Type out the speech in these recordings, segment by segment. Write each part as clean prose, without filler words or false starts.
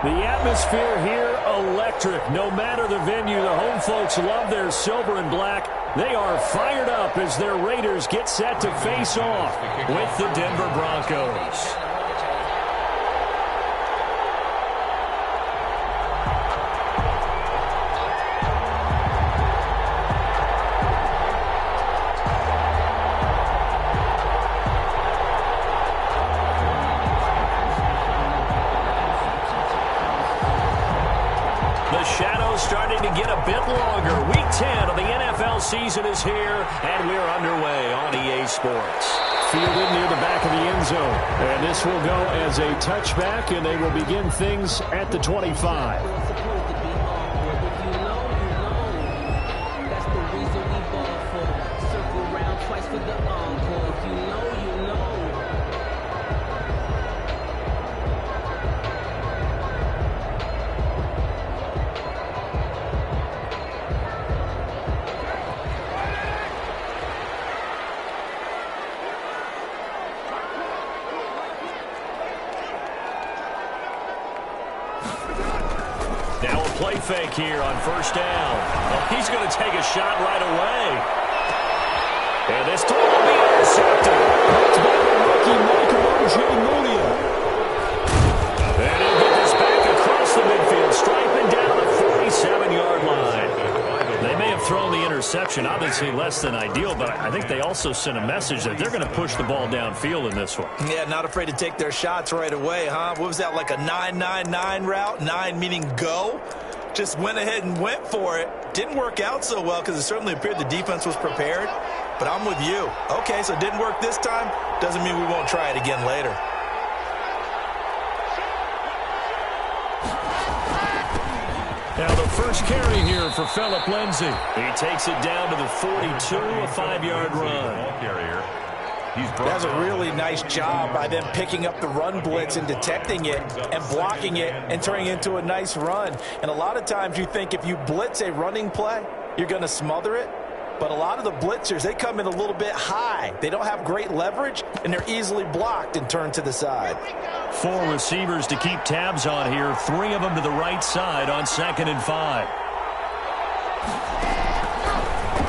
The atmosphere here, electric. No matter the venue, the home folks love their silver and black. They are fired up as their Raiders get set to face off with the Denver Broncos. Starting to get a bit longer. Week 10 of the NFL season is here, and we're underway on EA Sports. Fielded near the back of the end zone. And this will go as a touchback, and they will begin things at the 25. Play fake here on first down. Well, he's going to take a shot right away. And this throw will be intercepted. That's by the rookie Michael Ojemudia. And he'll get this back across the midfield, striping down the 47-yard line. They may have thrown the interception, obviously less than ideal, but I think they also sent a message that they're going to push the ball downfield in this one. Yeah, not afraid to take their shots right away, huh? What was that, like a 9-9-9 route? 9 meaning go? Just went ahead and went for it. Didn't work out so well because it certainly appeared the defense was prepared. But I'm with you. Okay, so it didn't work this time. Doesn't mean we won't try it again later. Now the first carry here for Phillip Lindsay. He takes it down to the 42, a 5-yard run. That's a really nice job by them picking up the run blitz and detecting it and blocking it and turning it into a nice run. And a lot of times you think if you blitz a running play, you're going to smother it. But a lot of the blitzers, they come in a little bit high. They don't have great leverage, and they're easily blocked and turned to the side. 4 receivers to keep tabs on here. 3 of them to the right side on 2nd and 5.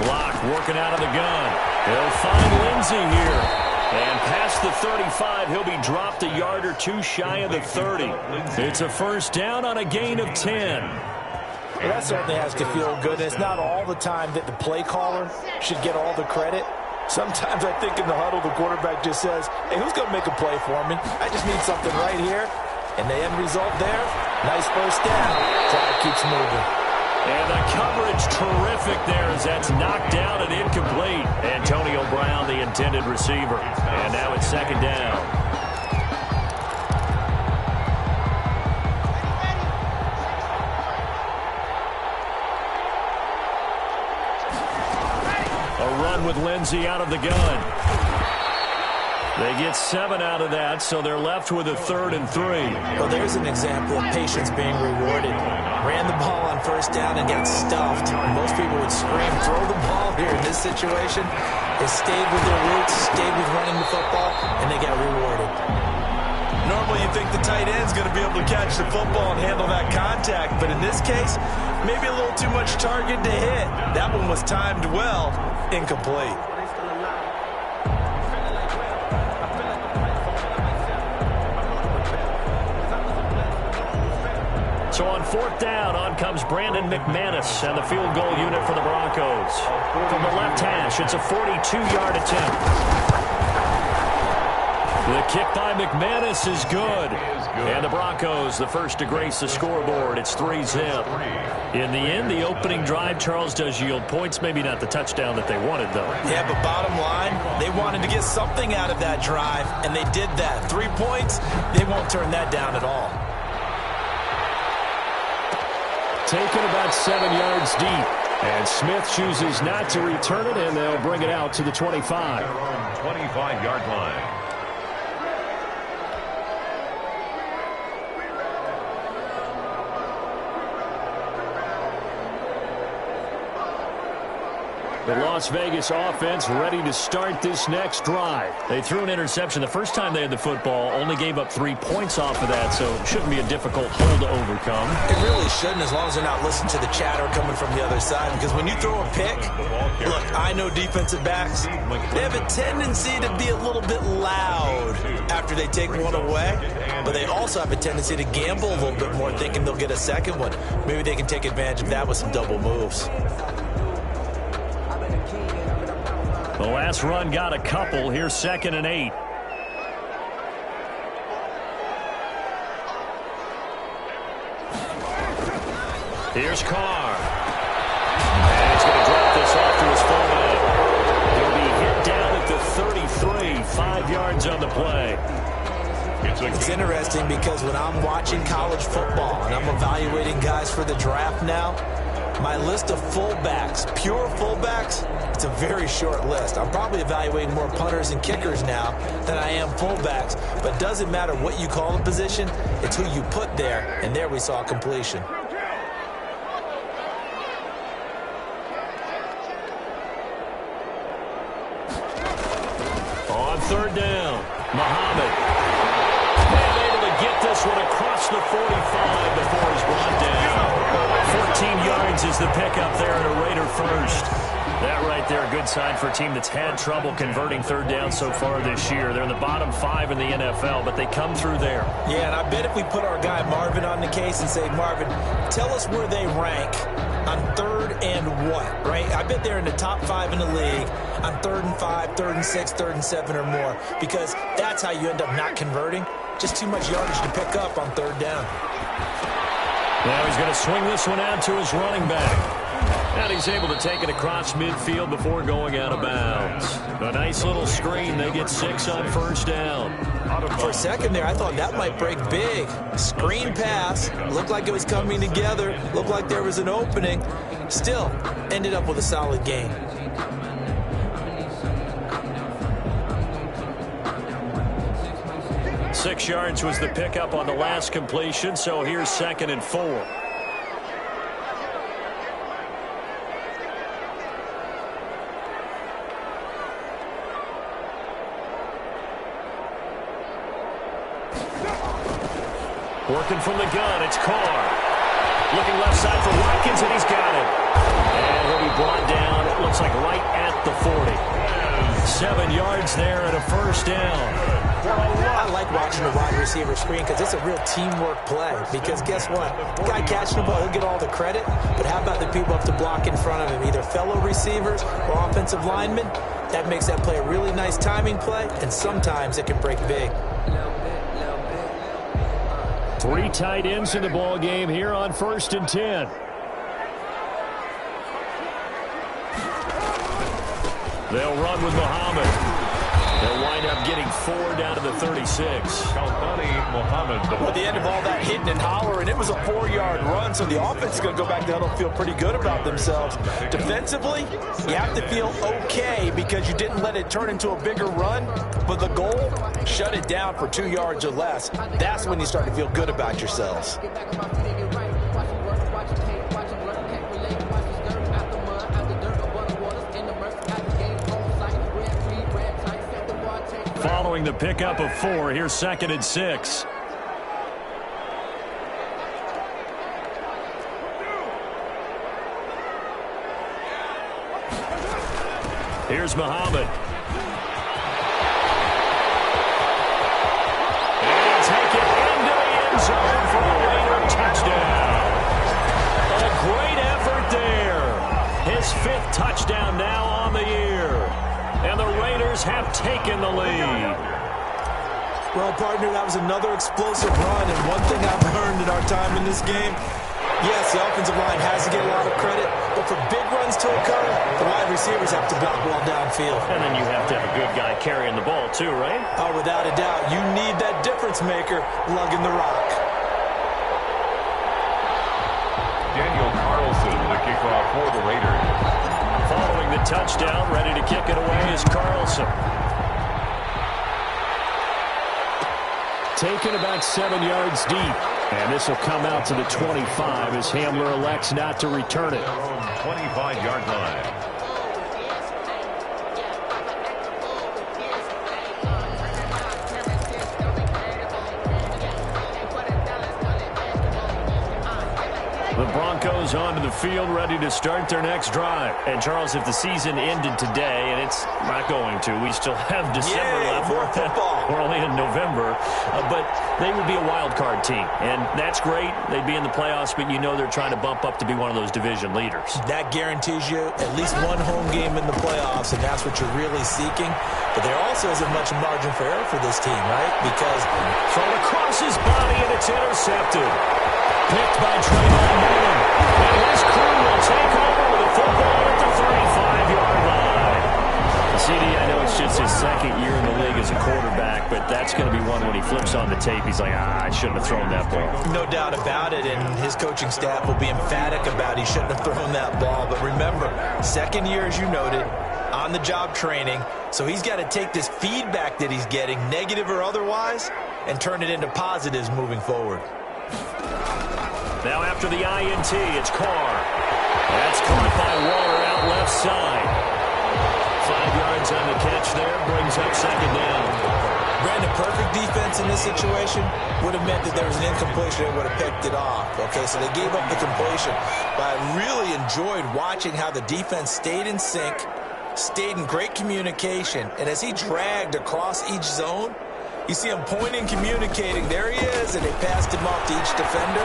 Block working out of the gun. He'll find Lindsay here. And past the 35, he'll be dropped a yard or 2 shy of the 30. It's a first down on a gain of 10. Well, that certainly has to feel good. It's not all the time that the play caller should get all the credit. Sometimes I think in the huddle, the quarterback just says, hey, who's going to make a play for me? I just need something right here. And the end result there, nice first down. Drive keeps moving. And the coverage terrific there as that's knocked down and incomplete. Antonio Brown, the intended receiver. And now it's 2nd down. A run with Lindsay out of the gun. They get 7 out of that, so they're left with a 3rd and 3. Well, there's an example of patience being rewarded. Ran the ball on first down and got stuffed. Most people would scream, throw the ball here. In this situation, they stayed with their roots, stayed with running the football, and they got rewarded. Normally you think the tight end's going to be able to catch the football and handle that contact, but in this case, maybe a little too much target to hit. That one was timed well, incomplete. So on 4th down, on comes Brandon McManus and the field goal unit for the Broncos. From the left hash, it's a 42-yard attempt. The kick by McManus is good. And the Broncos, the first to grace the scoreboard. It's 3-zip. In the end, the opening drive, Charles, does yield points. Maybe not the touchdown that they wanted, though. Yeah, but bottom line, they wanted to get something out of that drive, and they did that. 3 points, they won't turn that down at all. Taken about 7 yards deep. And Smith chooses not to return it, and they'll bring it out to the 25. 25-yard line. The Las Vegas offense ready to start this next drive. They threw an interception the first time they had the football, only gave up 3 points off of that, so it shouldn't be a difficult hole to overcome. It really shouldn't, as long as they're not listening to the chatter coming from the other side, because when you throw a pick, look, I know defensive backs, they have a tendency to be a little bit loud after they take one away, but they also have a tendency to gamble a little bit more, thinking they'll get a second one. Maybe they can take advantage of that with some double moves. The last run got a couple. Here's 2nd and 8. Here's Carr. And he's going to drop this off to his fullback. He'll be hit down at the 33, 5 yards on the play. It's interesting because when I'm watching college football and I'm evaluating guys for the draft now, my list of fullbacks, pure fullbacks, it's a very short list. I'm probably evaluating more punters and kickers now than I am fullbacks. But it doesn't matter what you call the position, it's who you put there. And there we saw completion. On 3rd down, Muhammad. And able to get this one across the 45 before he's brought down. 14 yards is the pickup there at a Raider first. That right there, a good sign for a team that's had trouble converting 3rd down so far this year. They're in the bottom 5 in the NFL, but they come through there. Yeah, and I bet if we put our guy Marvin on the case and say, Marvin, tell us where they rank on 3rd and what, right? I bet they're in the top 5 in the league on 3rd and 5, 3rd and 6, 3rd and 7 or more, because that's how you end up not converting. Just too much yardage to pick up on 3rd down. Now he's going to swing this one out to his running back. And he's able to take it across midfield before going out of bounds. A nice little screen. They get 6 on 1st down. For a second there, I thought that might break big. Screen pass. Looked like it was coming together. Looked like there was an opening. Still, ended up with a solid gain. Six yards was the pickup on the last completion, so here's 2nd and 4. Working from the gun, it's Carr. Looking left side for Watkins, and he's got it. And he'll be brought down, it looks like right at the 40. 7 yards there at a 1st down. I like watching the wide receiver screen because it's a real teamwork play. Because guess what? The guy catching the ball, he'll get all the credit. But how about the people up to block in front of him? Either fellow receivers or offensive linemen. That makes that play a really nice timing play. And sometimes it can break big. 3 tight ends in the ball game here on 1st and 10. They'll run with Muhammad. They'll wind up getting 4 down to the 36. At the end of all that hitting and hollering, it was a 4-yard run, so the offense is going to go back to huddle, feel pretty good about themselves. Defensively, you have to feel okay because you didn't let it turn into a bigger run, but the goal, shut it down for 2 yards or less. That's when you start to feel good about yourselves. Following the pickup of 4, here's 2nd and 6. Here's Muhammad. And he'll take it into the end zone for a Raider touchdown. A great effort there. His 5th touchdown now on the year. And the Raiders have taken the lead. Well, partner, that was another explosive run. And one thing I've learned in our time in this game, yes, the offensive line has to get a lot of credit, but for big runs to occur, the wide receivers have to block well downfield. And then you have to have a good guy carrying the ball too, right? Oh, without a doubt. You need that difference maker lugging the rock. Daniel Carlson, the kickoff for the Raiders. Following the touchdown, ready to kick it away is Carlson. Taken about 7 yards deep. And this will come out to the 25 as Hamler elects not to return it. 25-yard line. The Broncos onto the field, ready to start their next drive. And, Charles, if the season ended today, and it's not going to, we still have December left. More football. We're only in November. But they would be a wild card team. And that's great. They'd be in the playoffs, but you know they're trying to bump up to be one of those division leaders. That guarantees you at least one home game in the playoffs, and that's what you're really seeking. But there also isn't much margin for error for this team, right? Because thrown across his body, and it's intercepted. Picked by Trayvon Mullen. And his crew will take over with a football at the 35-yard line. CD, I know it's just his second year in the league as a quarterback, but that's going to be one when he flips on the tape. He's like, I shouldn't have thrown that ball. no doubt about it, and his coaching staff will be emphatic about he shouldn't have thrown that ball. But remember, second year, as you noted, on-the-job training, so he's got to take this feedback that he's getting, negative or otherwise, and turn it into positives moving forward. Now after the INT, it's Carr. That's caught by Waller out left side. 5 yards on the catch there, brings up second down. Brandon, perfect defense in this situation would have meant that there was an incompletion. They would have picked it off. Okay, so they gave up the completion. But I really enjoyed watching how the defense stayed in sync, stayed in great communication, and as he dragged across each zone, you see him pointing, communicating. There he is, and they passed him off to each defender.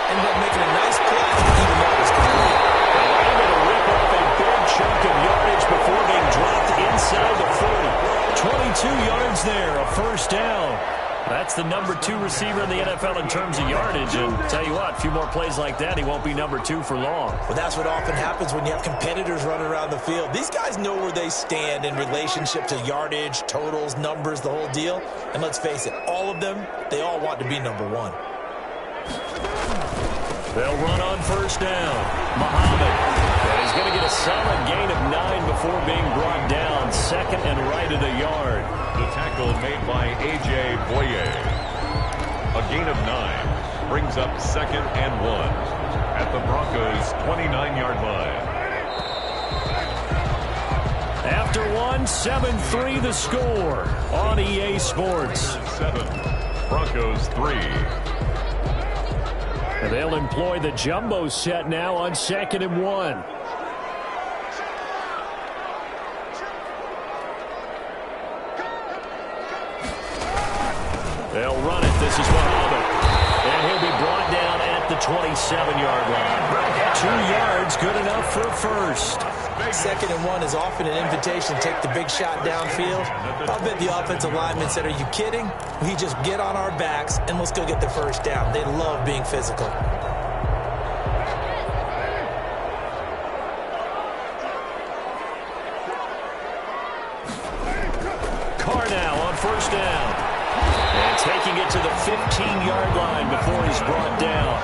Ended up making a nice play, even though it was complete. Able to rip up a big chunk of yardage before being dropped inside the 40. 22 yards there, a first down. That's the number 2 receiver in the NFL in terms of yardage. And tell you what, a few more plays like that, he won't be number 2 for long. Well, that's what often happens when you have competitors running around the field. These guys know where they stand in relationship to yardage, totals, numbers, the whole deal. And let's face it, all of them, they all want to be number 1. They'll run on first down. Muhammad. And he's going to get a solid gain of 9 before being brought down. Second and right at a yard. The tackle made by A.J. Boye. A gain of 9 brings up second and 1 at the Broncos' 29-yard line. After 1, 7-3 the score on EA Sports. 7, Broncos 3. And they'll employ the jumbo set now on second and 1. They'll run it. This is Muhammad. And he'll be brought down at the 27-yard line. 2 yards, good enough for a first. Second and 1 is often an invitation to take the big shot downfield. I'll bet the offensive lineman said, are you kidding? We just get on our backs and let's go get the first down. They love being physical. Carr now on first down. And taking it to the 15-yard line before he's brought down.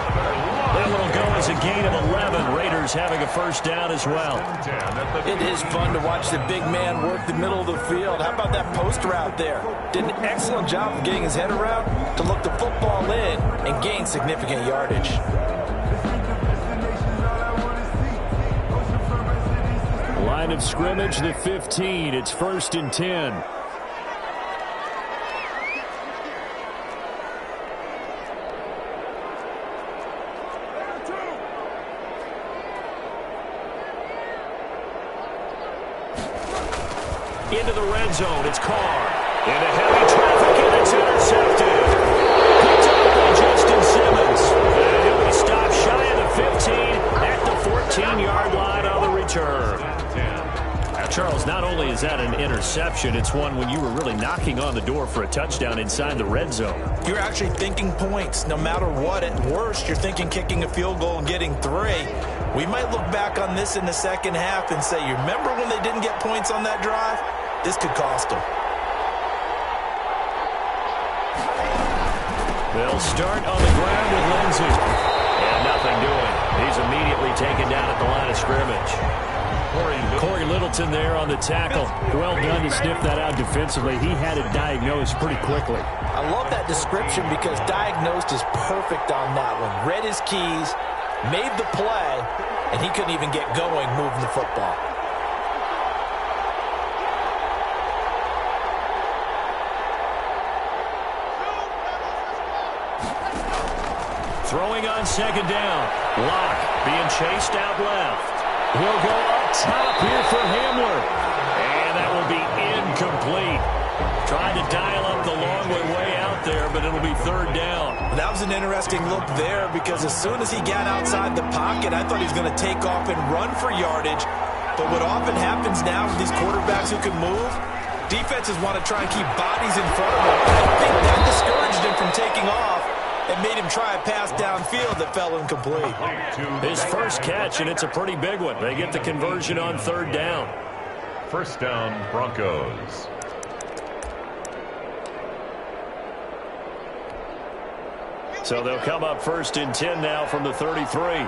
That will go as a gain of 11. Raiders having a first down as well. It is fun to watch the big man work the middle of the field. How about that post route there? Did an excellent job of getting his head around to look the football in and gain significant yardage. Line of scrimmage, the 15. It's first and 10. Into the red zone, it's Carr. Into heavy traffic, and it's intercepted. Picked up by Justin Simmons. And he'll be stopped shy of the 15 at the 14-yard line on the return. Now, Charles, not only is that an interception, it's one when you were really knocking on the door for a touchdown inside the red zone. You're actually thinking points. No matter what, at worst, you're thinking kicking a field goal and getting 3. We might look back on this in the second half and say, you remember when they didn't get points on that drive? This could cost them. They'll start on the ground with Lindsey. And nothing doing. He's immediately taken down at the line of scrimmage. Corey Littleton there on the tackle. Well done to sniff that out defensively. He had it diagnosed pretty quickly. I love that description because diagnosed is perfect on that one. Read his keys, made the play, and he couldn't even get going moving the football. Throwing on second down. Locke being chased out left. He'll go up top here for Hamler. And that will be incomplete. Tried to dial up the long way out there, but it'll be third down. That was an interesting look there because as soon as he got outside the pocket, I thought he was going to take off and run for yardage. But what often happens now with these quarterbacks who can move, defenses want to try and keep bodies in front of him. I think that discouraged him from taking off and made him try a pass downfield that fell incomplete. His first catch, and it's a pretty big one. They get the conversion on third down. First down, Broncos. So they'll come up first and 10 now from the 33.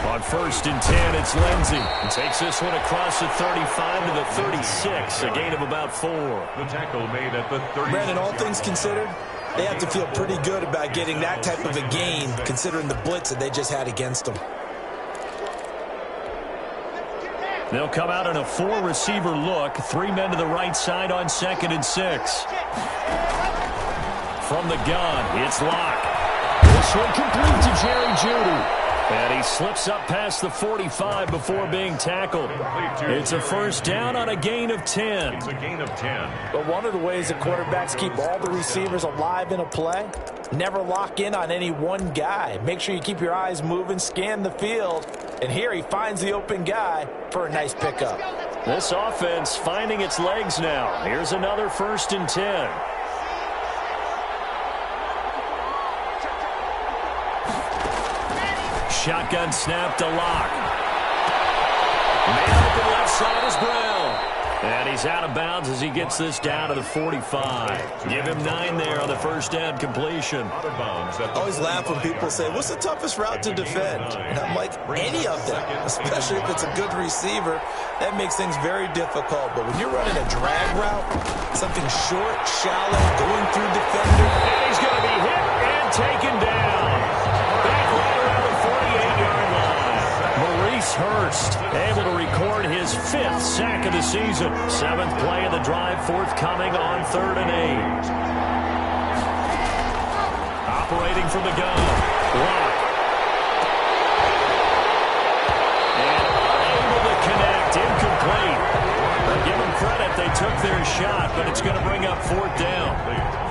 On first and 10, it's Lindsey. He takes this one across the 35 to the 36, a gain of about 4. The tackle made at the 30. Brandon, all things considered, they have to feel pretty good about getting that type of a gain, considering the blitz that they just had against them. They'll come out in a 4-receiver look. 3 men to the right side on second and 6. From the gun, it's Locke. This one complete to Jerry Jeudy. And he slips up past the 45 before being tackled. It's a first down on a gain of 10. It's a gain of 10. But one of the ways that quarterbacks keep all the receivers alive in a play, never lock in on any one guy. Make sure you keep your eyes moving, scan the field. And here he finds the open guy for a nice pickup. This offense finding its legs now. Here's another first and 10. Shotgun snap to Locke. Man open left side is Brown. And he's out of bounds as he gets this down to the 45. Give him 9 there on the first down completion. I always laugh when people say, what's the toughest route to defend? And I'm like, any of them, especially if it's a good receiver. That makes things very difficult. But when you're running a drag route, something short, shallow, going through defender. And he's going to be hit and taken down. Back right around the 48-yard line. Maurice Hurst able to record his 5th sack of the season. 7th play of the drive, forthcoming on 3rd and 8. Operating from the gun. Locke. And unable to connect. Incomplete. Give them credit. They took their shot, but it's going to bring up 4th down.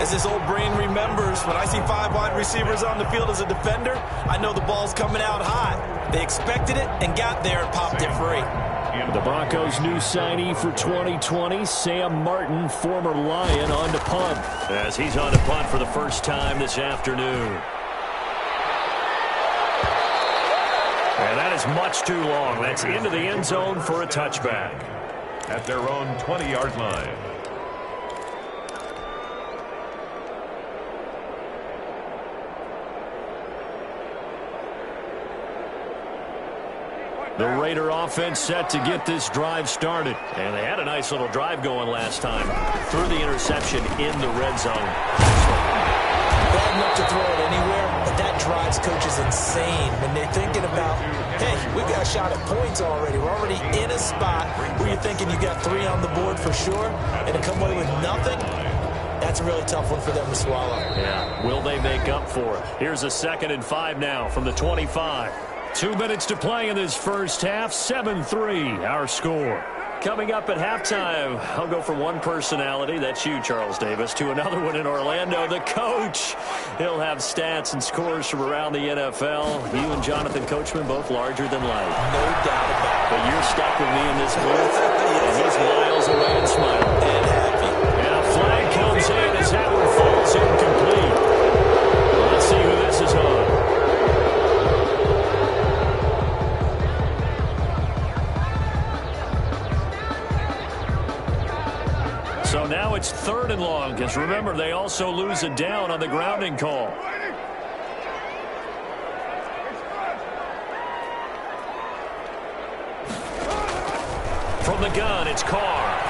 As this old brain remembers, when I see 5 wide receivers on the field as a defender, I know the ball's coming out hot. They expected it and got there and popped it free. The Broncos' new signee for 2020, Sam Martin, former Lion, on to punt. As he's on to punt for the first time this afternoon. And that is much too long. That's into the end zone for a touchback. At their own 20-yard line. The Raider offense set to get this drive started. And they had a nice little drive going last time. Threw the interception in the red zone. Bad enough to throw it anywhere, but that drives coaches insane when they're thinking about, hey, we've got a shot at points already. We're already in a spot where you're thinking you got 3 on the board for sure, and to come away with nothing, that's a really tough one for them to swallow. Yeah, will they make up for it? Here's a 2nd and 5 now from the 25. 2 minutes to play in this first half. 7-3 our score. Coming up at halftime, I'll go from one personality, that's you, Charles Davis, to another one in Orlando, the coach. He'll have stats and scores from around the NFL. You and Jonathan Coachman, both larger than life. No doubt about it. But you're stuck with me in this booth, and he's miles away and smiling. And happy. And a flag comes in as that one falls incomplete. Let's see who this is on. So now it's 3rd and long, because remember, they also lose a down on the grounding call. From the gun, it's Carr.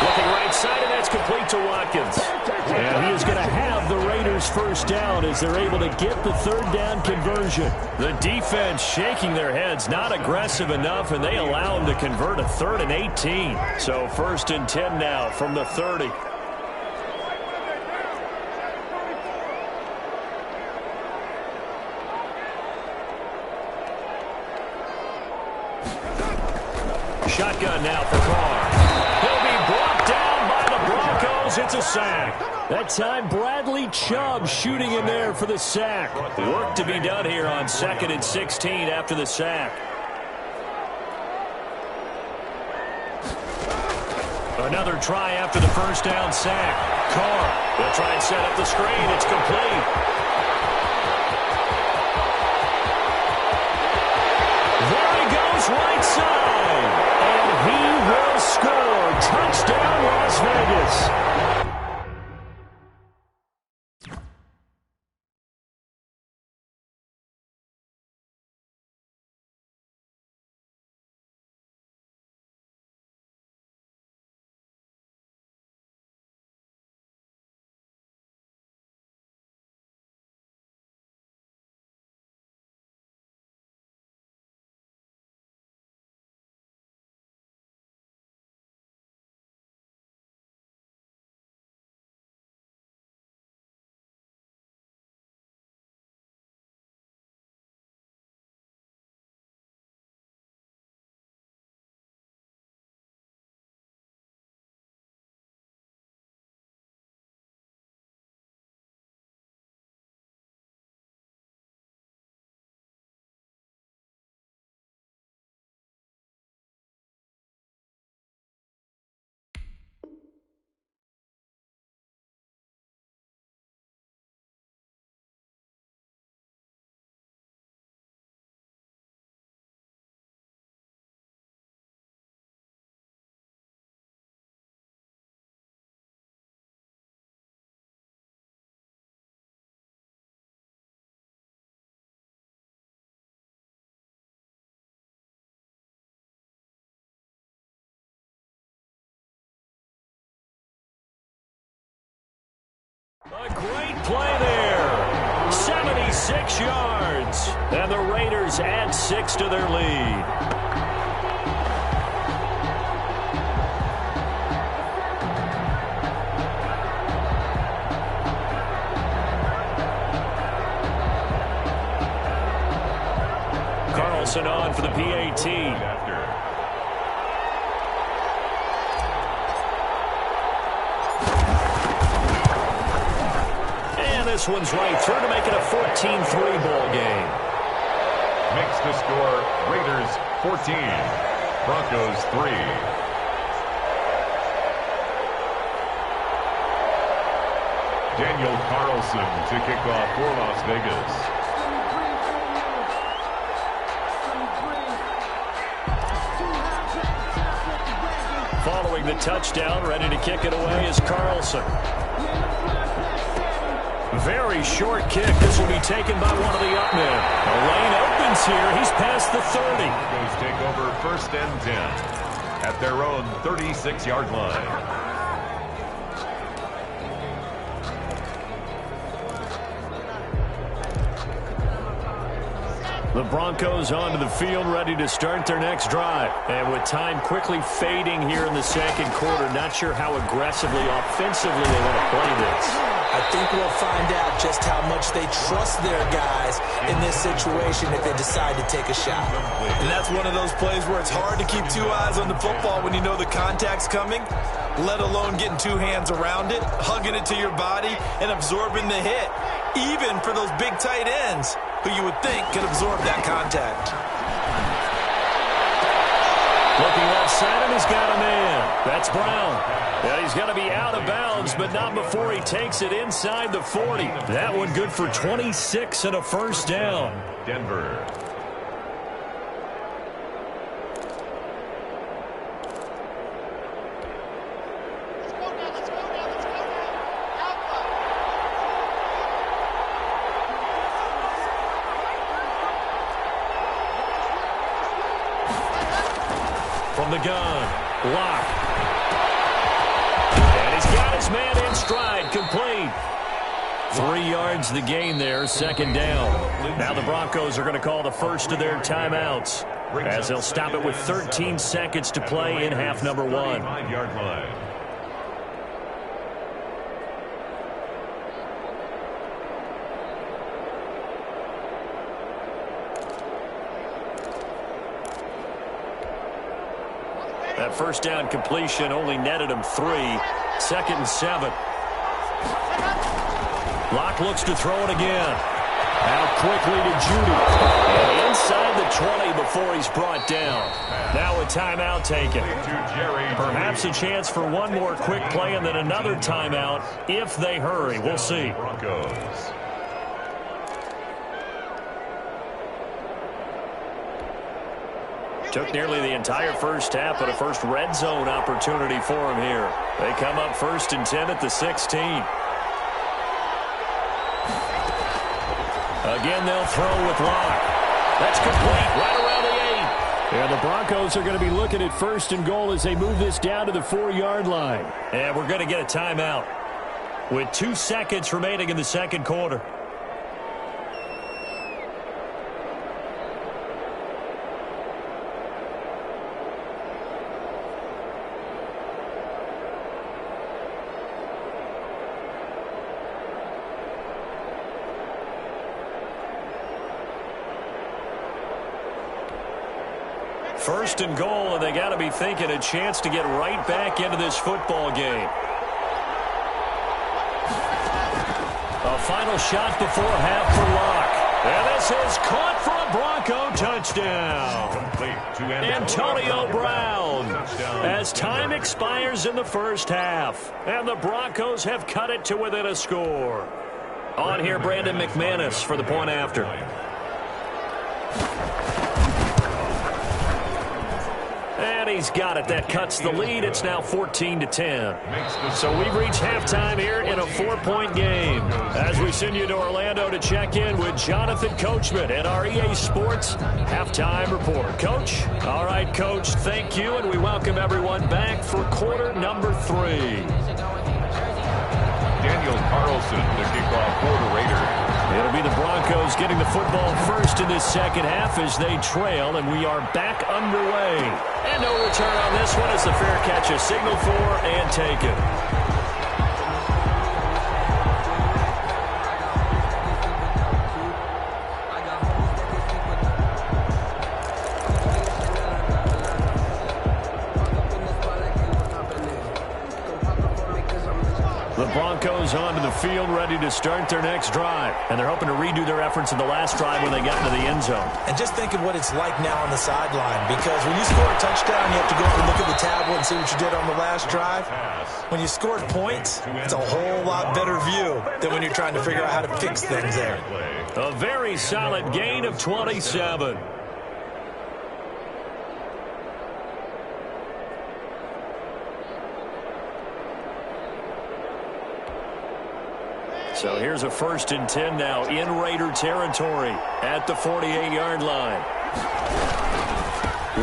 Looking right side, and that's complete to Watkins. And he is going to have the Raiders first down as they're able to get the third down conversion. The defense shaking their heads, not aggressive enough, and they allow him to convert a 3rd and 18. So 1st and 10 now from the 30. Shotgun now for Carr. He'll be brought down by the Broncos. It's a sack. That time, Bradley Chubb shooting in there for the sack. Work to be done here on 2nd and 16 after the sack. Another try after the first down sack. Carr will try and set up the screen. It's complete. There he goes, right side. And he will score. Touchdown, Las Vegas. A great play there. 76 yards. And the Raiders add 6 to their lead. Carlson on for the PAT. This one's right through to make it a 14-3 ball game. Makes the score Raiders 14, Broncos 3. Daniel Carlson to kick off for Las Vegas. Following the touchdown, ready to kick it away is Carlson. Very short kick. This will be taken by one of the up men. The lane opens here. He's past the 30. Broncos take over 1st and 10 at their own 36-yard line. The Broncos onto the field, ready to start their next drive. And with time quickly fading here in the 2nd quarter, not sure how aggressively, offensively they want to play this. I think we'll find out just how much they trust their guys in this situation if they decide to take a shot. And that's one of those plays where it's hard to keep 2 eyes on the football when you know the contact's coming, let alone getting 2 hands around it, hugging it to your body, and absorbing the hit, even for those big tight ends who you would think could absorb that contact. Looking left side, and he's got a man. That's Brown. Yeah, he's going to be out of bounds, but not before he takes it inside the 40. That one good for 26 and a first down. Denver. From the gun, Lock. And he's got his man in stride, complete. 3 yards the gain there, second down. Now the Broncos are going to call the first of their timeouts, as they'll stop it with 13 seconds to play in half number 1. That first down completion only netted him 3. 2nd and 7. Locke looks to throw it again. Out quickly to Judy. And inside the 20 before he's brought down. Now a timeout taken. Perhaps a chance for one more quick play and then another timeout if they hurry. We'll see. Took nearly the entire first half, but a first red zone opportunity for him here. They come up 1st and 10 at the 16. Again, they'll throw with Locke. That's complete right around the 8. And the Broncos are going to be looking at 1st and goal as they move this down to the 4-yard line. And we're going to get a timeout with 2 seconds remaining in the second quarter. First and goal, and they got to be thinking a chance to get right back into this football game. A final shot before half for Locke. And this is caught for a Bronco touchdown. Antonio Brown, as time expires in the first half, and the Broncos have cut it to within a score. On here, Brandon McManus for the point after. And he's got it. That cuts the lead. It's now 14-10. So we've reached halftime here in a 4-point game. As we send you to Orlando to check in with Jonathan Coachman at our EA Sports Halftime Report. Coach? All right, Coach, thank you, and we welcome everyone back for quarter number 3. Daniel Carlson to kick off for the Raiders. It'll be the Broncos getting the football first in this second half as they trail, and we are back underway. And no return on this one as the fair catch is signaled for and taken. The Broncos onto the field, ready to start their next drive. And they're hoping to redo their efforts in the last drive when they got into the end zone. And just think of what it's like now on the sideline, because when you score a touchdown, you have to go up and look at the tablet and see what you did on the last drive. When you scored points, it's a whole lot better view than when you're trying to figure out how to fix things there. A very solid gain of 27. So here's a 1st and 10 now in Raider territory at the 48-yard line.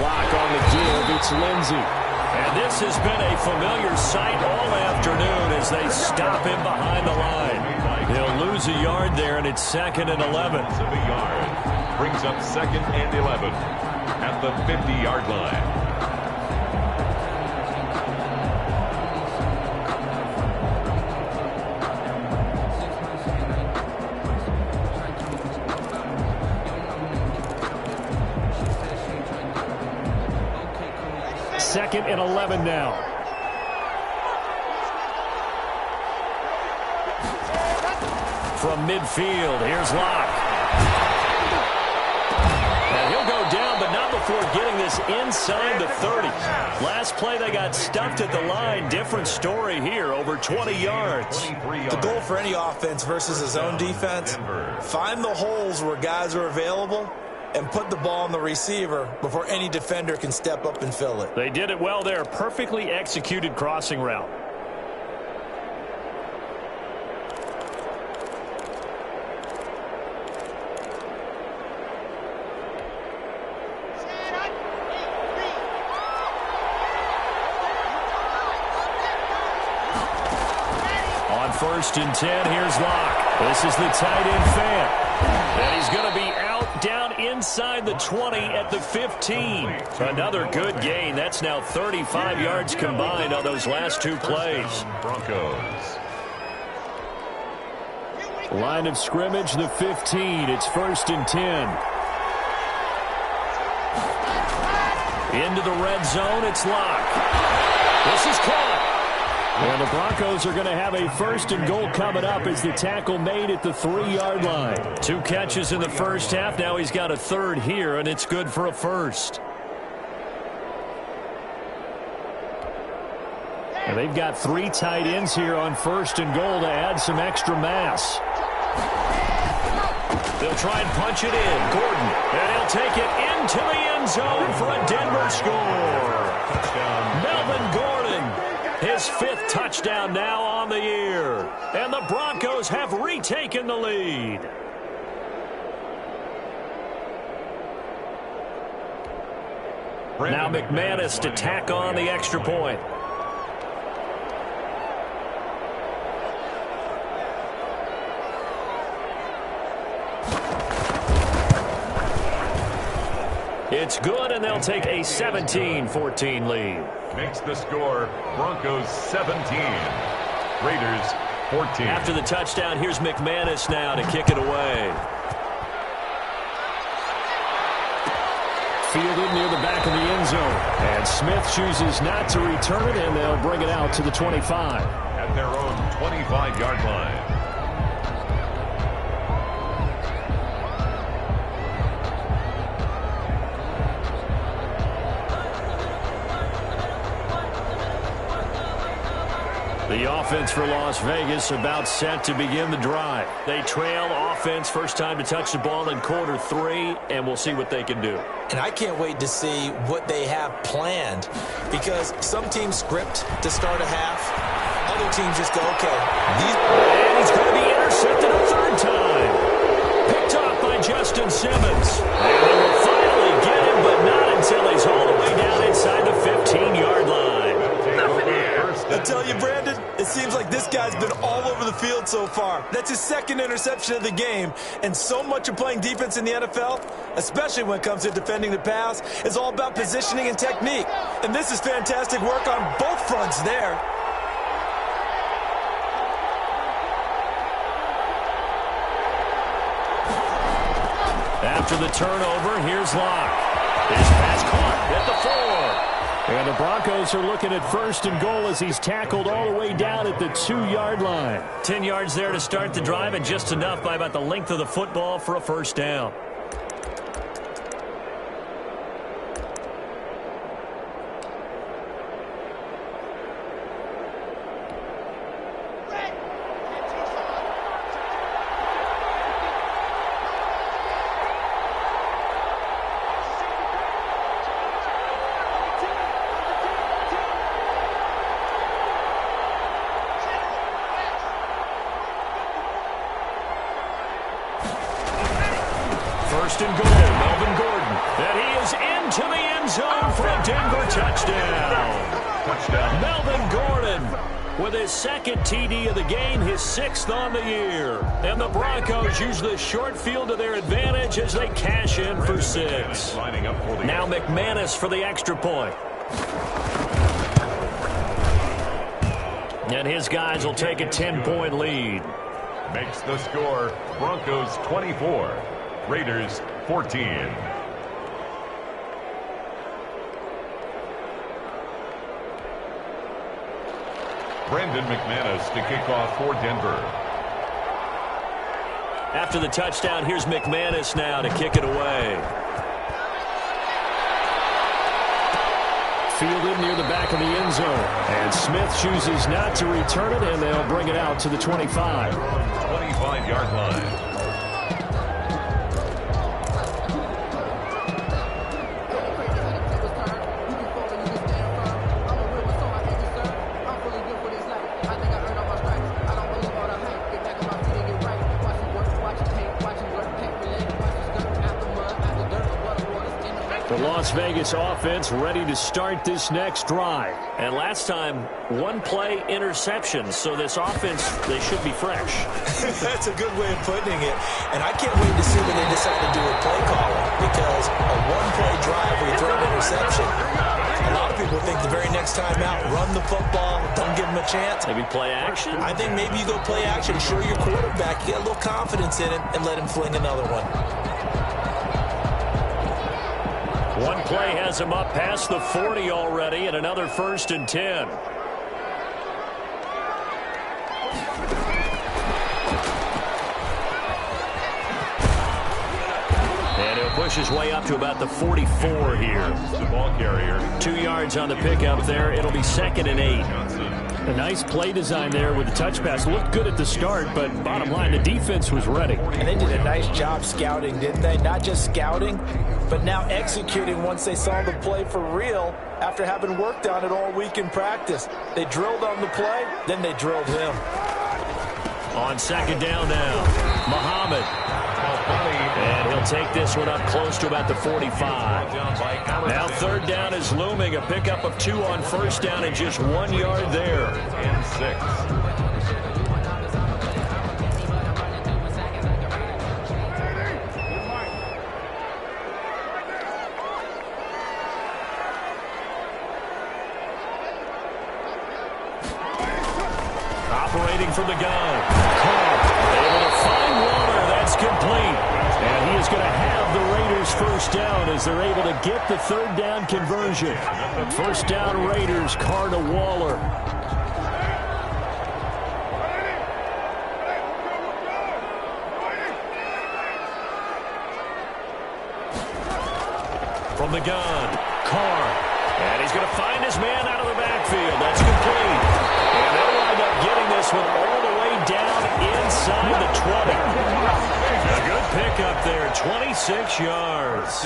Locke on the give. It's Lindsey. And this has been a familiar sight all afternoon as they stop him behind the line. He'll lose a yard there, and it's 2nd and 11. Brings up 2nd and 11 at the 50-yard line. Second and 11 now. From midfield, here's Locke. And he'll go down, but not before getting this inside the 30. Last play, they got stuffed at the line. Different story here, over 20 yards. The goal for any offense versus his own defense, find the holes where guys are available and put the ball on the receiver before any defender can step up and fill it. They did it well there. Perfectly executed crossing route. first and 10. Here's Locke. This is the tight end fan. And he's going to be out down inside the 20 at the 15. Another good gain. That's now 35 yards combined on those last two plays. Broncos. Line of scrimmage, the 15. It's first and 10. Into the red zone, it's Locke. This is caught. And the Broncos are going to have a first and goal coming up as the tackle made at the 3-yard line. 2 catches in the first half. Now he's got a third here, and it's good for a first. And they've got 3 tight ends here on first and goal to add some extra mass. They'll try and punch it in. Gordon, and he'll take it into the end zone for a Denver score. Melvin Gordon, his 5th touchdown now on the year. And the Broncos have retaken the lead. Now McManus to tack on the extra point. It's good, and they'll take a 17-14 lead. Makes the score Broncos 17, Raiders 14. After the touchdown, here's McManus now to kick it away. Fielded near the back of the end zone. And Smith chooses not to return it, and they'll bring it out to the 25. At their own 25-yard line. The offense for Las Vegas about set to begin the drive. They trail offense, first time to touch the ball in quarter 3, and we'll see what they can do. And I can't wait to see what they have planned, because some teams script to start a half. Other teams just go, okay. And he's going to be intercepted a third time. Picked off by Justin Simmons. And they will finally get him, but not until he's all the way down inside the 15-yard line. I tell you, Brandon, it seems like this guy's been all over the field so far. That's his 2nd interception of the game. And so much of playing defense in the NFL, especially when it comes to defending the pass, is all about positioning and technique. And this is fantastic work on both fronts there. After the turnover, here's Locke. His pass caught at the 4. And the Broncos are looking at first and goal as he's tackled all the way down at the 2-yard line. 10 yards there to start the drive, and just enough by about the length of the football for a first down. First and goal, Melvin Gordon. And he is into the end zone for a Denver touchdown. Melvin Gordon with his 2nd TD of the game, his 6th on the year. And the Broncos use the short field to their advantage as they cash in for 6. Now McManus for the extra point. And his guys will take a 10-point lead. Makes the score Broncos 24, Raiders 14. Brandon McManus to kick off for Denver. After the touchdown, here's McManus now to kick it away. Fielded near the back of the end zone. And Smith chooses not to return it, and they'll bring it out to the 25. 25-yard line. Las Vegas offense ready to start this next drive. And last time, one-play interception. So this offense, they should be fresh. That's a good way of putting it. And I can't wait to see what they decide to do with play calling, because a one-play drive where you throw an interception, a lot of people think the very next time out, run the football, don't give them a chance. Maybe play action? I think maybe you go play action, show your quarterback, you get a little confidence in him, and let him fling another one. One play has him up past the 40 already, and another 1st and 10. And he'll push his way up to about the 44 here. The ball carrier. 2 yards on the pickup there. It'll be 2nd and 8. A nice play design there with the touch pass. Looked good at the start, but bottom line, the defense was ready. And they did a nice job scouting, didn't they? Not just scouting, but now executing once they saw the play for real after having worked on it all week in practice. They drilled on the play, then they drilled him. On 2nd down now, Muhammad. And he'll take this one up close to about the 45. Now 3rd down is looming. A pickup of 2 on 1st down and just 1 yard there. And 6. Operating from the gun. Able to find Waller. That's complete. And he is going to have the Raiders 1st down as they're able to get the 3rd down conversion. 1st down Raiders, Carr to Waller. From the gun, Carr. And he's going to find his man out of the backfield. That's complete. And they'll wind up getting this one all the way down inside the 20. A good pickup there, 26 yards.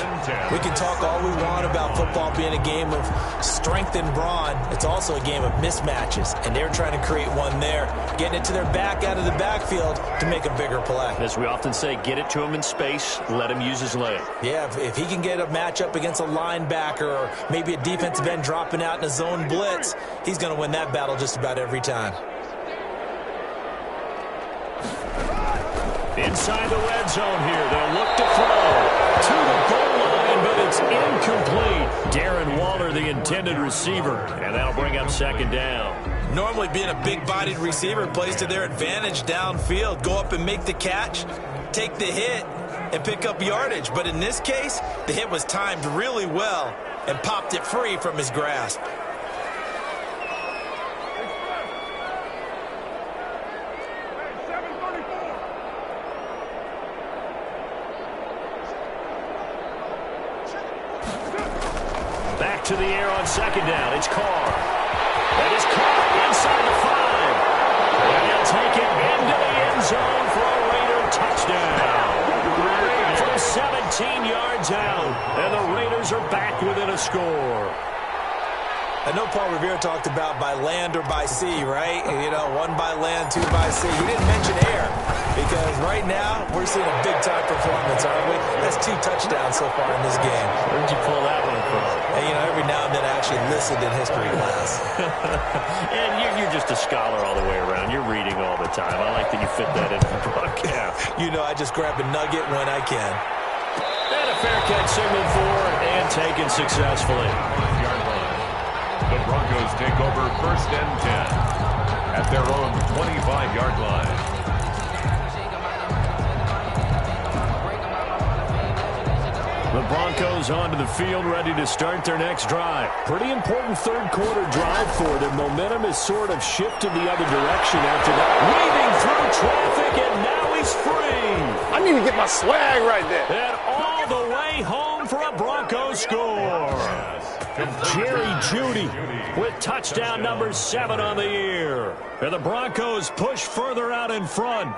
We can talk all we want about football being a game of strength and brawn. It's also a game of mismatches, and they're trying to create one there, getting it to their back out of the backfield to make a bigger play. As we often say, get it to him in space, let him use his leg. Yeah, if he can get a matchup against a linebacker or maybe a defensive end dropping out in a zone blitz, he's going to win that battle just about every time. Inside the red zone here, they'll look to throw to the goal line, but it's incomplete. Darren Waller, the intended receiver, and that'll bring up 2nd down. Normally being a big-bodied receiver plays to their advantage downfield. Go up and make the catch, take the hit, and pick up yardage. But in this case, the hit was timed really well and popped it free from his grasp. Back to the air on 2nd down. It's Carr. That is Carr inside the 5. And he'll take it into the end zone for a Raider touchdown. From 17 yards out. And the Raiders are back within a score. I know Paul Revere talked about by land or by sea, right? You know, 1 by land, 2 by sea. He didn't mention air because right now we're seeing a big-time performance, aren't we? That's 2 touchdowns so far in this game. Where'd you pull that one from? And, you know, every now and then I actually listened in history class. And you're just a scholar all the way around. You're reading all the time. I like that you fit that in the broadcast. You know, I just grab a nugget when I can. And a fair catch signaled for and taken successfully. The Broncos take over 1st and 10 at their own 25-yard line. The Broncos onto the field, ready to start their next drive. Pretty important 3rd quarter drive for them. Momentum has sort of shifted the other direction after that. Weaving through traffic, and now he's free. I need to get my swag right there. And all the way home for a Broncos score. Jerry Jeudy with touchdown number 7 on the year. And the Broncos push further out in front.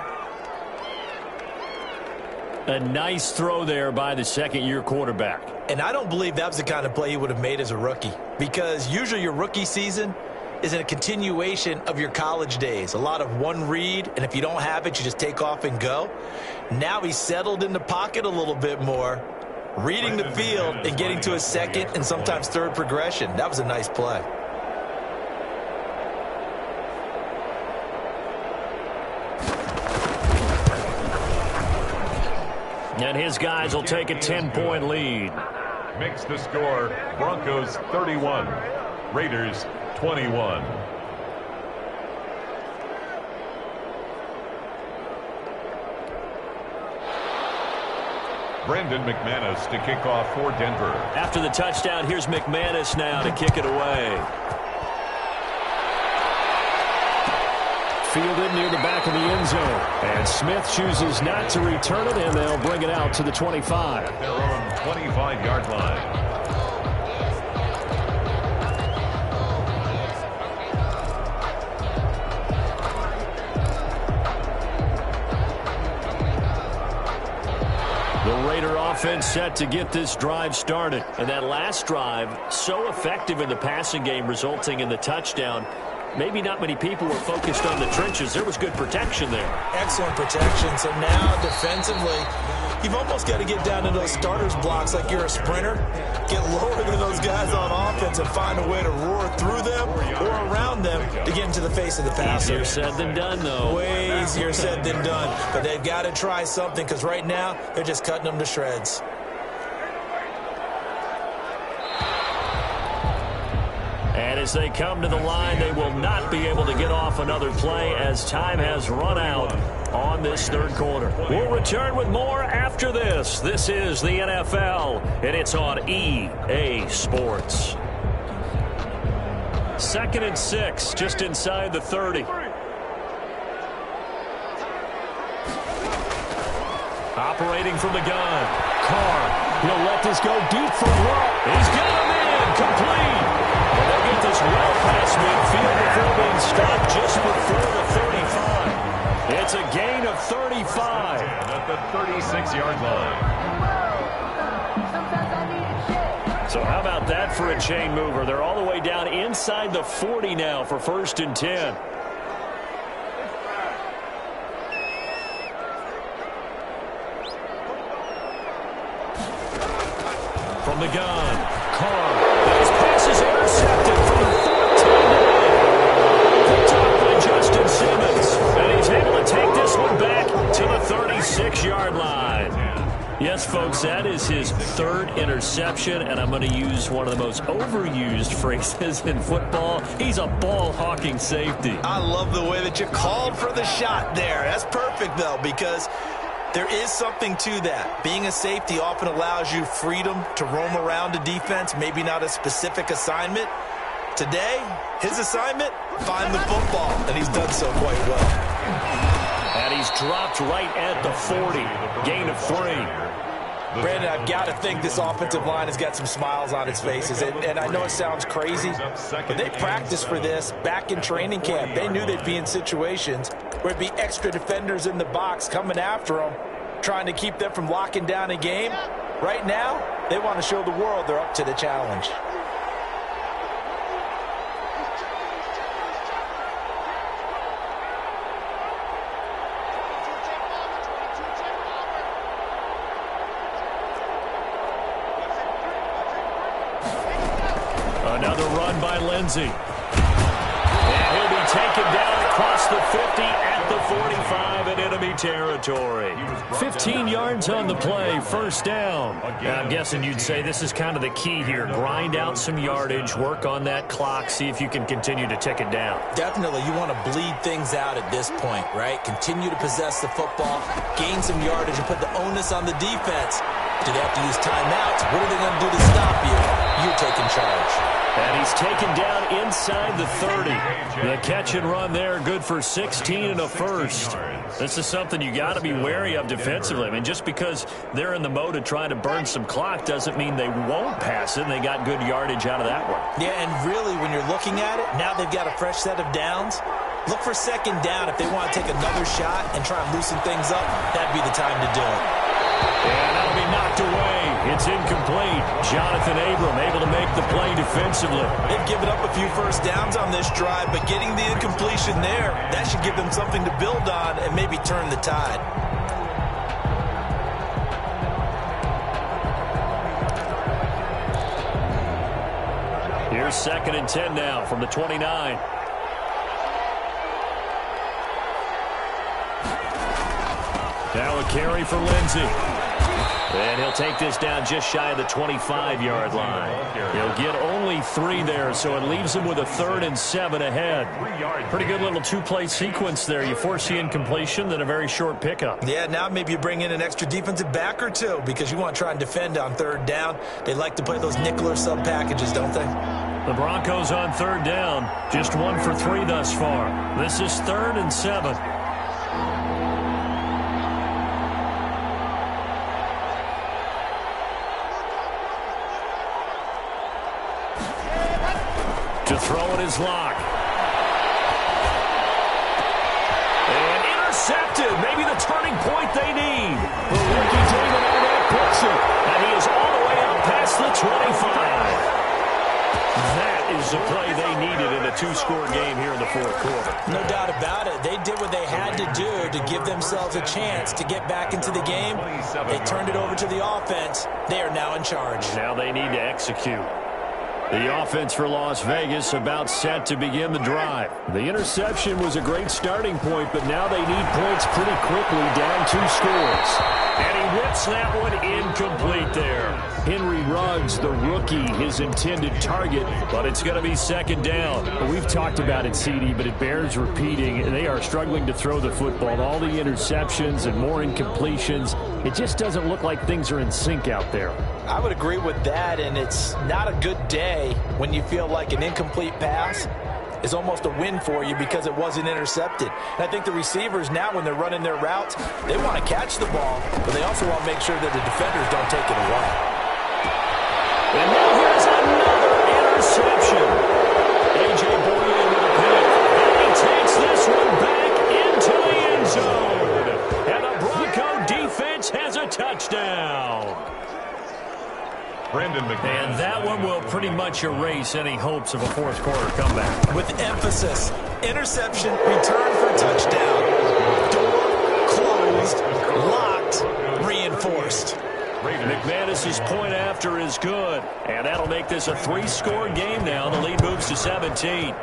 A nice throw there by the 2nd-year quarterback. And I don't believe that was the kind of play he would have made as a rookie, because usually your rookie season is in a continuation of your college days. A lot of one read, and if you don't have it, you just take off and go. Now he's settled in the pocket a little bit more. reading the field and getting to a second and sometimes third progression. That was a nice play. And his guys will take a 10-point lead. Makes the score Broncos 31, Raiders 21. Brandon McManus to kick off for Denver. After the touchdown, here's McManus now to kick it away. Fielded near the back of the end zone. And Smith chooses not to return it, and they'll bring it out to the 25. At their own 25-yard line. The Raider offense set to get this drive started. And that last drive, so effective in the passing game, resulting in the touchdown. Maybe not many people were focused on the trenches. There was good protection there. Excellent protection. So now, defensively, you've almost got to get down to those starters blocks like you're a sprinter. Get lower than those guys on offense and find a way to roar through them or around them to get into the face of the passer. Easier said than done, though. Way easier said than done. But they've got to try something because right now, they're just cutting them to shreds. And as they come to the line, they will not be able to get off another play as time has run out on this third quarter. We'll return with more after this. This is the NFL, and it's on EA Sports. 2nd and 6, just inside the 30. Operating from the gun. Carr, he'll let this go deep for Rupp. He's got him in, complete. And they'll get this well past midfield before being stopped just before the 35. It's a gain of 35. At the 36-yard line. So how about that for a chain mover? They're all the way down inside the 40 now for 1st and 10. From the gun, Carr. His pass is intercepted from the 14. Picked up by Justin Simmons. And he's able to take this one back to the 36-yard line. Yes, folks, that is his 3rd interception, and I'm going to use one of the most overused phrases in football. He's a ball-hawking safety. I love the way that you called for the shot there. That's perfect, though, because there is something to that. Being a safety often allows you freedom to roam around a defense, maybe not a specific assignment. Today, his assignment, find the football, and he's done so quite well. And he's dropped right at the 40. Gain of 3. Brandon, I've got to think this offensive line has got some smiles on its faces. And I know it sounds crazy, but they practiced for this back in training camp. They knew they'd be in situations where it'd be extra defenders in the box coming after them, trying to keep them from locking down a game. Right now, they want to show the world they're up to the challenge. Another run by Lindsey. And he'll be taken down across the 50 at the 45 in enemy territory. 15 yards on the play, 1st down. Now, I'm guessing you'd say this is kind of the key here. Grind out some yardage, work on that clock, see if you can continue to tick it down. Definitely, you want to bleed things out at this point, right? Continue to possess the football, gain some yardage, and put the onus on the defense. Do they have to use timeouts? What are they going to do to stop you? You're taking charge. And he's taken down inside the 30. The catch and run there, good for 16 and a 1st. This is something you got to be wary of defensively. I mean, just because they're in the mode of trying to burn some clock doesn't mean they won't pass it, and they got good yardage out of that one. Yeah, and really, when you're looking at it, now they've got a fresh set of downs. Look for 2nd down. If they want to take another shot and try and loosen things up, that'd be the time to do it. And that'll be knocked away. It's incomplete. Jonathan Abram able to make the play defensively. They've given up a few 1st downs on this drive, but getting the incompletion there, that should give them something to build on and maybe turn the tide. Here's 2nd and 10 now from the 29. Now a carry for Lindsey. And he'll take this down just shy of the 25-yard line. He'll get only 3 there, so it leaves him with a 3rd and 7 ahead. Pretty good little 2-play sequence there. You force the incompletion, then a very short pickup. Yeah, now maybe you bring in an extra defensive back or two because you want to try and defend on 3rd down. They like to play those nickel or sub packages, don't they? The Broncos on 3rd down. Just 1 for 3 thus far. This is 3rd and 7. To throw in his lock. And intercepted. Maybe the turning point they need. The rookie David Arnett picks it. And he is all the way up past the 25. That is the play they needed in a 2-score game here in the 4th quarter. No doubt about it. They did what they had to do to give themselves a chance to get back into the game. They turned it over to the offense. They are now in charge. Now they need to execute. The offense for Las Vegas about set to begin the drive. The interception was a great starting point, but now they need points pretty quickly, down 2 scores. And he whips that one incomplete there. Henry Ruggs, the rookie, his intended target, but it's going to be 2nd down. We've talked about it, CD, but it bears repeating. They are struggling to throw the football. All the interceptions and more incompletions. It just doesn't look like things are in sync out there. I would agree with that, and it's not a good day when you feel like an incomplete pass is almost a win for you because it wasn't intercepted. And I think the receivers now, when they're running their routes, they want to catch the ball, but they also want to make sure that the defenders don't take it away. And now here's another interception. A.J. Boye with a pick, and he takes this one back into the end zone. And the Bronco defense has a touchdown. And that one will pretty much erase any hopes of a 4th quarter comeback. With emphasis, interception, return for touchdown. Door closed, locked, reinforced. McManus's point after is good. And that'll make this a 3-score game now. The lead moves to 17.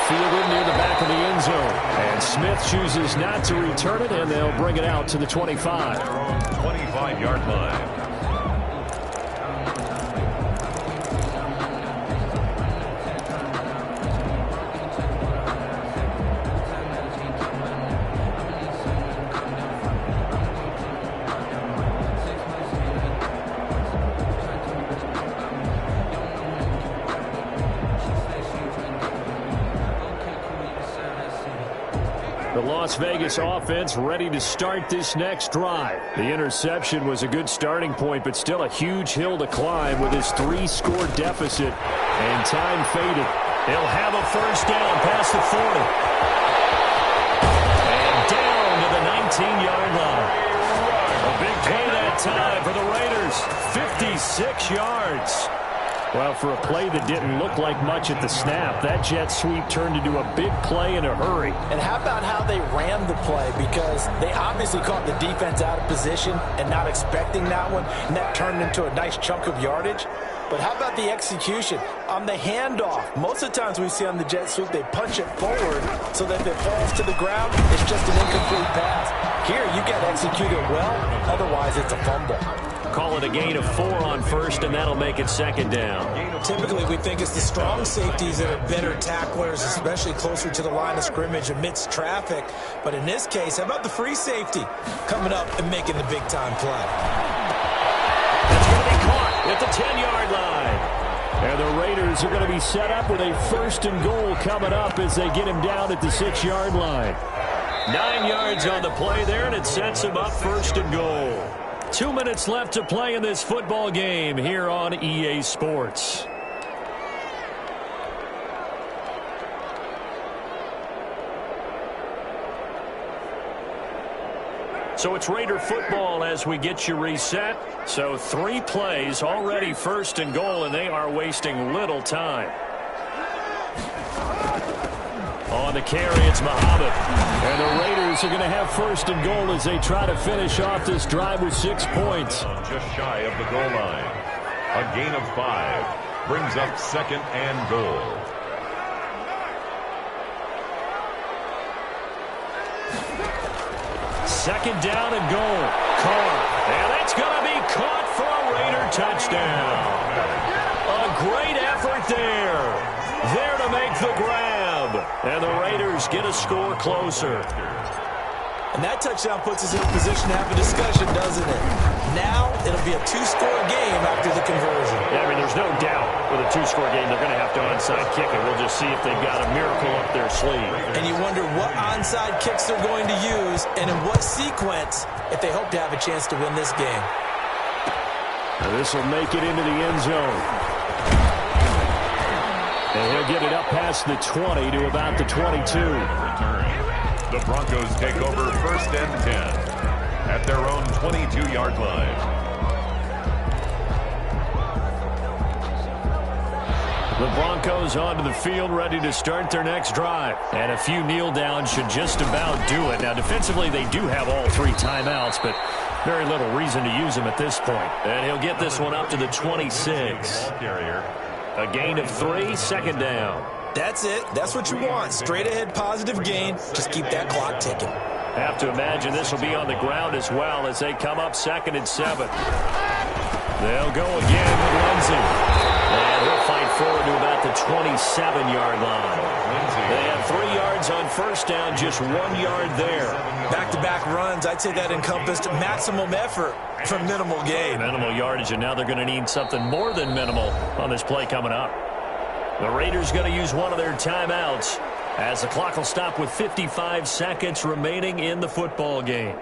Fielded near the back of the end zone. And Smith chooses not to return it, and they'll bring it out to the 25. 25-yard line. The Las Vegas offense ready to start this next drive. The interception was a good starting point, but still a huge hill to climb with his 3-score deficit. And time faded. They'll have a 1st down past the 40. And down to the 19-yard line. A big play that time for the Raiders. 56 yards. Well, for a play that didn't look like much at the snap, that jet sweep turned into a big play in a hurry. And how about how they ran the play? Because they obviously caught the defense out of position and not expecting that one, and that turned into a nice chunk of yardage. But how about the execution? On the handoff, most of the times we see on the jet sweep, they punch it forward so that if it falls to the ground, it's just an incomplete pass. Here, you got to execute it well, otherwise it's a fumble. Call it a gain of 4 on 1st, and that'll make it 2nd down. Typically, we think it's the strong safeties that are better tacklers, especially closer to the line of scrimmage amidst traffic. But in this case, how about the free safety coming up and making the big-time play? That's going to be caught at the 10-yard line. And the Raiders are going to be set up with a 1st and goal coming up as they get him down at the 6-yard line. 9 yards on the play there, and it sets him up 1st and goal. 2 minutes left to play in this football game here on EA Sports. So it's Raider football as we get you reset. So 3 plays, already 1st and goal, and they are wasting little time. On the carry, it's Muhammad. And the Raiders are going to have 1st and goal as they try to finish off this drive with 6 points. Just shy of the goal line. A gain of 5 brings up 2nd and goal. Second down and goal. Carr. And that's going to be caught for a Raider touchdown. A great effort there. There to make the grab. And the Raiders get a score closer. And that touchdown puts us in a position to have a discussion, doesn't it? Now it'll be a 2-score game after the conversion. Yeah, I mean, there's no doubt with a 2-score game they're going to have to onside kick it. We'll just see if they've got a miracle up their sleeve. And you wonder what onside kicks they're going to use and in what sequence if they hope to have a chance to win this game. And this will make it into the end zone. And he'll get it up past the 20 to about the 22. Return. The Broncos take over 1st and 10 at their own 22-yard line. The Broncos onto the field, ready to start their next drive. And a few kneel downs should just about do it. Now, defensively, they do have all 3 timeouts, but very little reason to use them at this point. And he'll get this one up to the 26. A gain of 3, 2nd down. That's it. That's what you want. Straight ahead positive gain. Just keep that clock ticking. Have to imagine this will be on the ground as well as they come up 2nd and 7. They'll go again with Lindsey. And he'll fight forward to about the 27-yard line. They have 3 yards on 1st down, just 1 yard there. Back-to-back runs, I'd say that encompassed maximum effort for minimal gain. Minimal yardage, and now they're going to need something more than minimal on this play coming up. The Raiders going to use one of their timeouts as the clock will stop with 55 seconds remaining in the football game.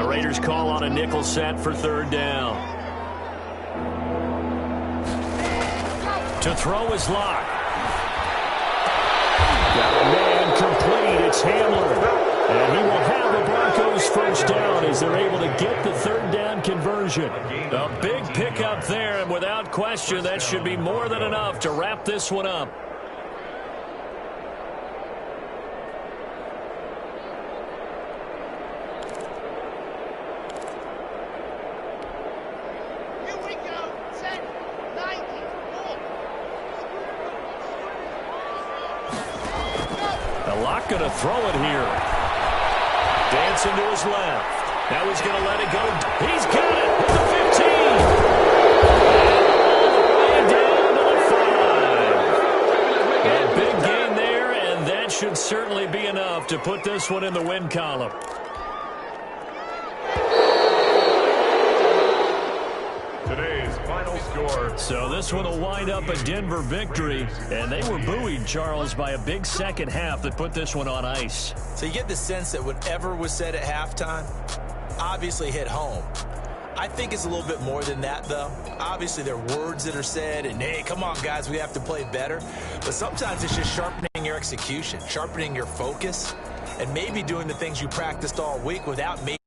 Raiders call on a nickel set for 3rd down. To throw is Locke. Got a man complete. It's Hamler. And he will have the Broncos 1st down as they're able to get the 3rd down conversion. A big pickup there, and without question, that should be more than enough to wrap this one up. Going to throw it here. Dancing to his left. Now he's going to let it go. He's got it at the 15. And down to the 5. A big gain there, and that should certainly be enough to put this one in the win column. Today's final score. So this one will wind up a Denver victory, and they were buoyed, Charles, by a big second half that put this one on ice. So you get the sense that whatever was said at halftime obviously hit home. I think it's a little bit more than that, though. Obviously, there are words that are said, and, hey, come on, guys, we have to play better. But sometimes it's just sharpening your execution, sharpening your focus, and maybe doing the things you practiced all week without maybe